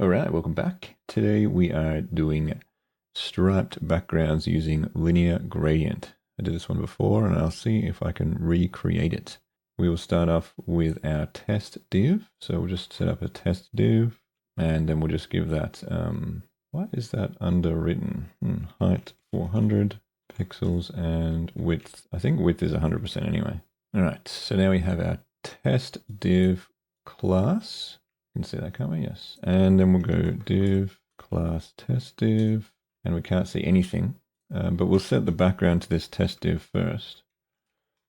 All right, welcome back. Today we are doing striped backgrounds using linear gradient. I did this one before and I'll see if I can recreate it. We will start off with our test div. So we'll just set up a test div and then we'll just give that, what is that underwritten? Height 400 pixels and width. I think width is 100% anyway. All right, so now we have our test div class. You can see that, can't we? Yes. And then we'll go div class test div, and we can't see anything, but we'll set the background to this test div first,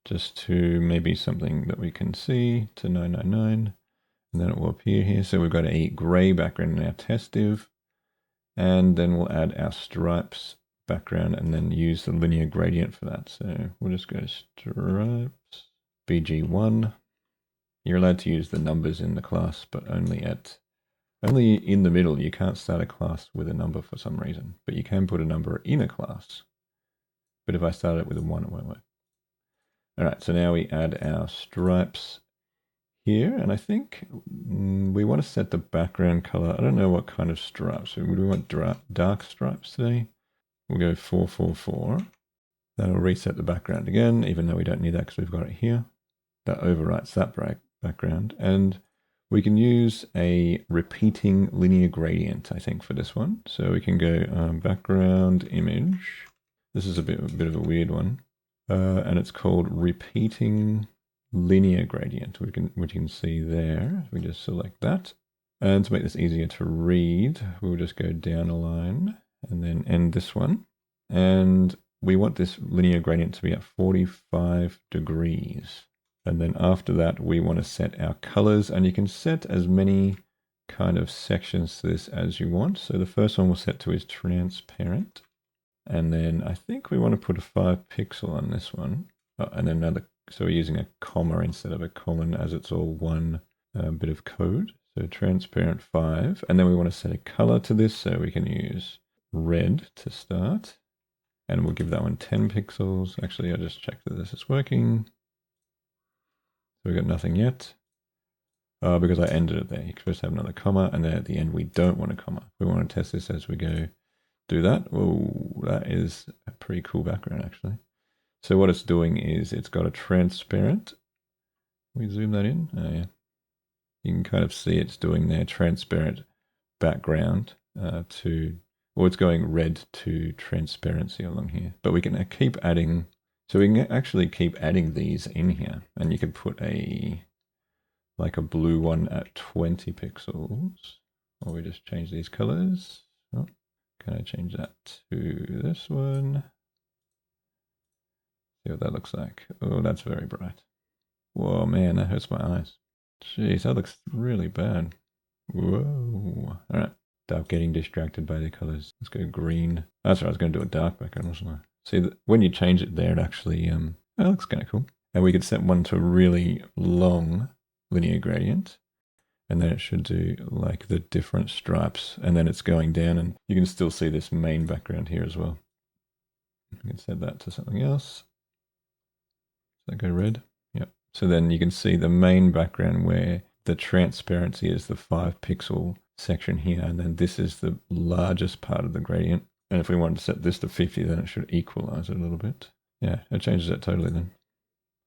just to maybe something that we can see to 999, and then it will appear here. So we've got a gray background in our test div, and then we'll add our stripes background and then use the linear gradient for that. So we'll just go stripes bg1. You're allowed to use the numbers in the class, but only in the middle. You can't start a class with a number for some reason, but you can put a number in a class. But if I start it with a 1, it won't work. All right, so now we add our stripes here, and I think we want to set the background color. I don't know what kind of stripes. Would we want dark stripes today? We'll go 444. That'll reset the background again, even though we don't need that because we've got it here. That overwrites that background, and we can use a repeating linear gradient, I think, for this one. So we can go background image. This is a bit of a weird one, and it's called repeating linear gradient. Which you can see there. We just select that, and to make this easier to read, we'll just go down a line and then end this one, and we want this linear gradient to be at 45 degrees. And then after that, we want to set our colors, and you can set as many kind of sections to this as you want. So the first one we'll set to is transparent. And then I think we want to put a 5 pixel on this one. And then another, so we're using a comma instead of a colon as it's all one bit of code. So transparent 5. And then we want to set a color to this. So we can use red to start. And we'll give that one 10 pixels. Actually, I'll just check that this is working. So we got nothing yet because I ended it there. You're supposed to have another comma, and then at the end we don't want a comma. We want to test this as we go. Do that. Oh, that is a pretty cool background actually. So what it's doing is it's got a transparent. We zoom that in. Oh yeah, you can kind of see it's doing their transparent background it's going red to transparency along here. But we can keep adding. So we can actually keep adding these in here, and you could put like a blue one at 20 pixels, or we just change these colors. Oh, can I change that to this one? See what that looks like. Oh, that's very bright. Whoa, man, that hurts my eyes. Jeez, that looks really bad. Whoa. All right, stop getting distracted by the colors. Let's go green. That's right, I was going to do a dark background, wasn't I? See, when you change it there, it actually that looks kind of cool. And we could set one to really long linear gradient, and then it should do like the different stripes, and then it's going down, and you can still see this main background here as well. We can set that to something else. Does that go red? Yep. So then you can see the main background where the transparency is the 5 pixel section here, and then this is the largest part of the gradient. And if we wanted to set this to 50, then it should equalize it a little bit. Yeah, it changes that totally then.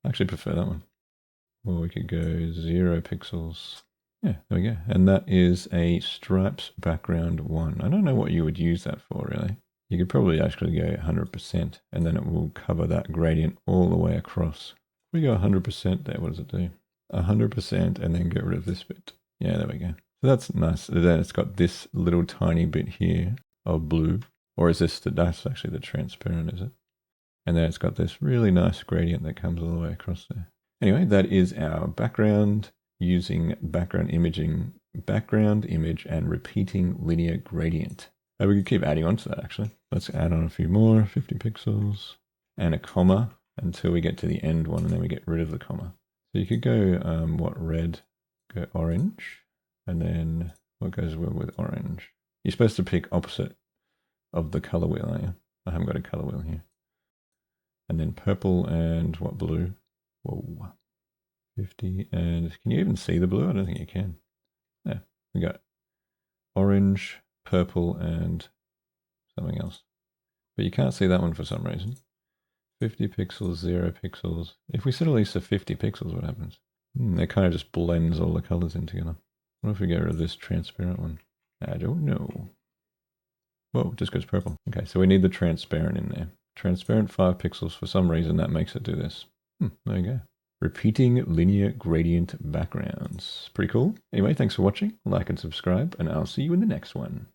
I actually prefer that one. Or we could go 0 pixels. Yeah, there we go. And that is a stripes background 1. I don't know what you would use that for, really. You could probably actually go 100%, and then it will cover that gradient all the way across. If we go 100% there, what does it do? 100% and then get rid of this bit. Yeah, there we go. So that's nice. Then it's got this little tiny bit here of blue. Or is this, that's actually the transparent, is it? And then it's got this really nice gradient that comes all the way across there. Anyway, that is our background using background image, and repeating linear gradient. We could keep adding on to that actually. Let's add on a few more, 50 pixels, and a comma until we get to the end one, and then we get rid of the comma. So you could go, red, go orange, and then what goes well with orange? You're supposed to pick opposite of the color wheel, aren't you? I haven't got a color wheel here. And then purple and what, blue? Whoa. 50, and can you even see the blue? I don't think you can. Yeah, we got orange, purple, and something else. But you can't see that one for some reason. 50 pixels, 0 pixels. If we set at least to 50 pixels, what happens? That kind of just blends all the colors in together. What if we get rid of this transparent one? I don't know. Whoa, just goes purple. Okay, so we need the transparent in there. Transparent 5 pixels. For some reason, that makes it do this. There you go. Repeating linear gradient backgrounds. Pretty cool. Anyway, thanks for watching. Like and subscribe, and I'll see you in the next one.